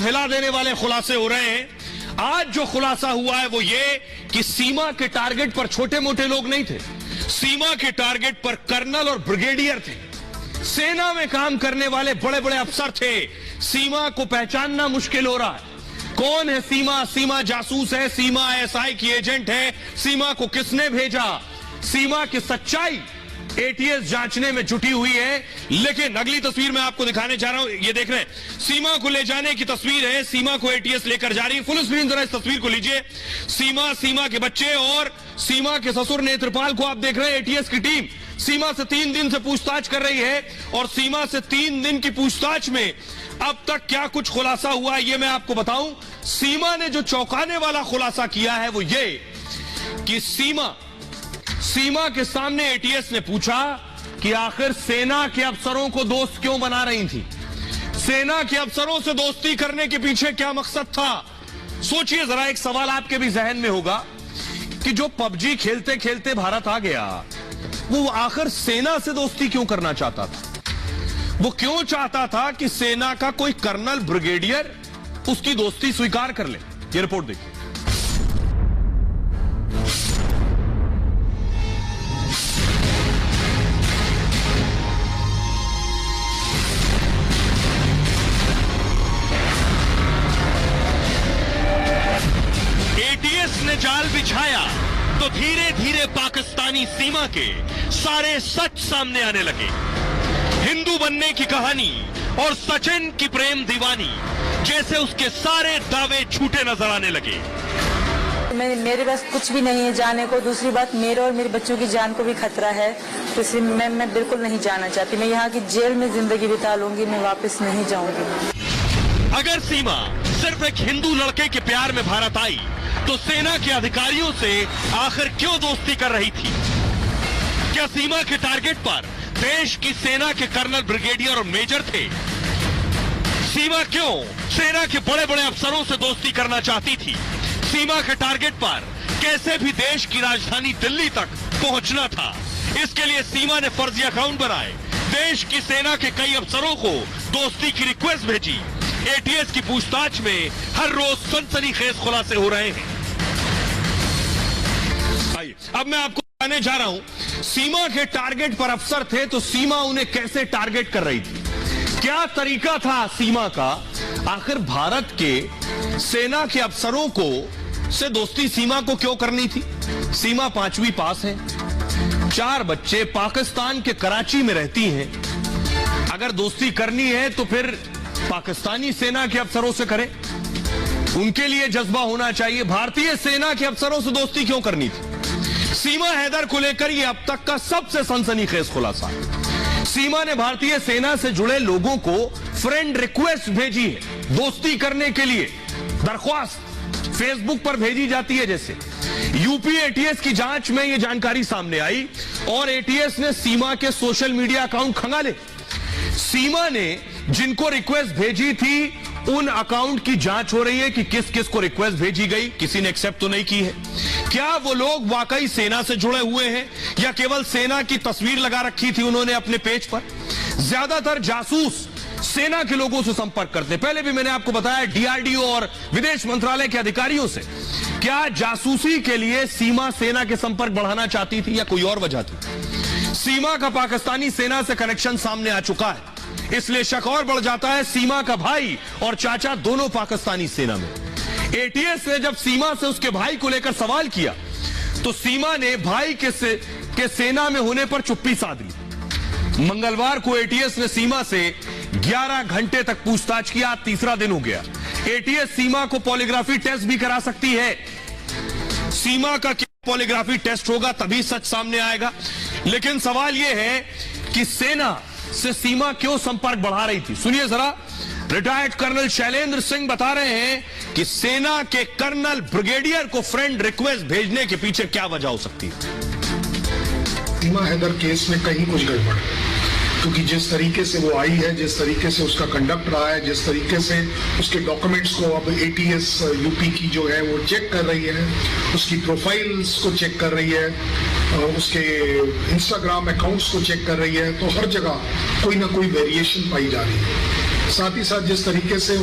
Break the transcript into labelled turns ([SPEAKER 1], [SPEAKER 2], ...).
[SPEAKER 1] हिला देने वाले खुलासे हो रहे हैं। आज जो खुलासा हुआ है वो ये कि सीमा के टारगेट पर छोटे मोटे लोग नहीं थे, सीमा के टारगेट पर कर्नल और ब्रिगेडियर थे, सेना में काम करने वाले बड़े बड़े अफसर थे। सीमा को पहचानना मुश्किल हो रहा है। कौन है सीमा? सीमा जासूस है, सीमा आईएसआई की एजेंट है, सीमा को किसने भेजा? सीमा की सच्चाई एटीएस जांचने में जुटी हुई है। लेकिन अगली तस्वीर मैं आपको दिखाने जा रहा हूं, ये देख रहे हैं, सीमा को ले जाने की तस्वीर है। सीमा को एटीएस लेकर जा रही है। फुल स्क्रीन जरा इस तस्वीर को लीजिए। सीमा, सीमा के बच्चे और सीमा के ससुर नेत्रपाल को आप देख रहे हैं। एटीएस की टीम सीमा से 3 दिन से पूछताछ कर रही है और सीमा से 3 दिन की पूछताछ में अब तक क्या कुछ खुलासा हुआ है ये मैं आपको बताऊं। सीमा ने जो चौंकाने वाला खुलासा किया है वो ये कि सीमा के सामने एटीएस ने पूछा कि आखिर सेना के अफसरों को दोस्त क्यों बना रही थी, सेना के अफसरों से दोस्ती करने के पीछे क्या मकसद था। सोचिए जरा, एक सवाल आपके भी जहन में होगा कि जो पबजी खेलते खेलते भारत आ गया वो आखिर सेना से दोस्ती क्यों करना चाहता था? वो क्यों चाहता था कि सेना का कोई कर्नल, ब्रिगेडियर उसकी दोस्ती स्वीकार कर ले? ये रिपोर्ट देखिए। एटीएस ने जाल बिछाया तो धीरे धीरे पाकिस्तानी सीमा के सारे सच सामने आने लगे। हिंदू बनने की कहानी और सचिन की प्रेम दीवानी जैसे उसके सारे दावे झूठे नजर आने लगे।
[SPEAKER 2] मेरे पास कुछ भी नहीं है जाने को। दूसरी बात, मेरे और मेरे बच्चों की जान को भी खतरा है, तो इसलिए मैं बिल्कुल नहीं जाना चाहती। मैं यहाँ की जेल में जिंदगी बिता लूंगी, मैं वापस नहीं जाऊंगी।
[SPEAKER 1] अगर सीमा सिर्फ एक हिंदू लड़के के प्यार में भारत आई तो सेना के अधिकारियों से आखिर क्यों दोस्ती कर रही थी? क्या सीमा के टारगेट पर देश की सेना के कर्नल, ब्रिगेडियर और मेजर थे? सीमा क्यों सेना के बड़े बड़े अफसरों से दोस्ती करना चाहती थी? सीमा के टारगेट पर कैसे भी देश की राजधानी दिल्ली तक पहुंचना था। इसके लिए सीमा ने फर्जी अकाउंट बनाए, देश की सेना के कई अफसरों को दोस्ती की रिक्वेस्ट भेजी। एटीएस की पूछताछ में हर रोज सनसनीखेज खुलासे हो रहे हैं। अब मैं आपको बताने जा रहा हूं, सीमा के टारगेट पर अफसर थे तो सीमा उन्हें कैसे टारगेट कर रही थी, क्या तरीका था सीमा का। आखिर भारत के सेना के अफसरों को से दोस्ती सीमा को क्यों करनी थी? सीमा 5वीं पास है, 4 बच्चे पाकिस्तान के कराची में रहती हैं। अगर दोस्ती करनी है तो फिर पाकिस्तानी सेना के अफसरों से करें, उनके लिए जज्बा होना चाहिए। भारतीय सेना के अफसरों से दोस्ती क्यों करनी थी? सीमा हैदर को लेकर यह अब तक का सबसे सनसनीखेज खुलासा है। सीमा ने भारतीय सेना से जुड़े लोगों को फ्रेंड रिक्वेस्ट भेजी है, दोस्ती करने के लिए दरख्वास्त फेसबुक पर भेजी जाती है जैसे। यूपी एटीएस की जांच में यह जानकारी सामने आई और एटीएस ने सीमा के सोशल मीडिया अकाउंट खंगाले। सीमा ने जिनको रिक्वेस्ट भेजी थी उन अकाउंट की जांच हो रही है कि किस किस को रिक्वेस्ट भेजी गई, किसी ने एक्सेप्ट तो नहीं की है। क्या वो लोग वाकई सेना से जुड़े हुए हैं या केवल सेना की तस्वीर लगा रखी थी उन्होंने अपने पेज पर? ज्यादातर जासूस सेना के लोगों से संपर्क करते। पहले भी मैंने आपको बताया, डीआरडीओ और विदेश मंत्रालय के अधिकारियों से। क्या जासूसी के लिए सीमा सेना के संपर्क बढ़ाना चाहती थी या कोई और वजह थी? सीमा का पाकिस्तानी सेना से कनेक्शन सामने आ चुका है, इसलिए शक और बढ़ जाता है। सीमा का भाई और चाचा दोनों पाकिस्तानी सेना में। एटीएस ने जब सीमा से उसके भाई को लेकर सवाल किया तो सीमा ने भाई के सेना में होने पर चुप्पी साध ली। मंगलवार को एटीएस ने सीमा से 11 घंटे तक पूछताछ किया, 3रा दिन हो गया। एटीएस सीमा को पॉलीग्राफी टेस्ट भी करा सकती है। सीमा का क्या पॉलीग्राफी टेस्ट होगा तभी सच सामने आएगा। लेकिन सवाल यह है कि सेना से सीमा क्यों संपर्क बढ़ा रही थी? सुनिए जरा, रिटायर्ड कर्नल शैलेंद्र सिंह बता रहे हैं कि सेना के कर्नल, ब्रिगेडियर को फ्रेंड रिक्वेस्ट भेजने के पीछे क्या वजह हो सकती है।
[SPEAKER 3] सीमा हैदर केस में कहीं कुछ गड़बड़ है, क्योंकि जिस तरीके से वो आई है, जिस तरीके से उसका कंडक्ट रहा है, जिस तरीके से उसके डॉक्यूमेंट्स को अब एटीएस यूपी की जो है वो चेक कर रही है, उसकी प्रोफाइल्स को चेक कर रही है, उसके इंस्टाग्राम अकाउंट्स को चेक कर रही है, तो हर जगह कोई ना कोई वेरिएशन पाई जा रही है। साथ ही साथ जिस तरीके से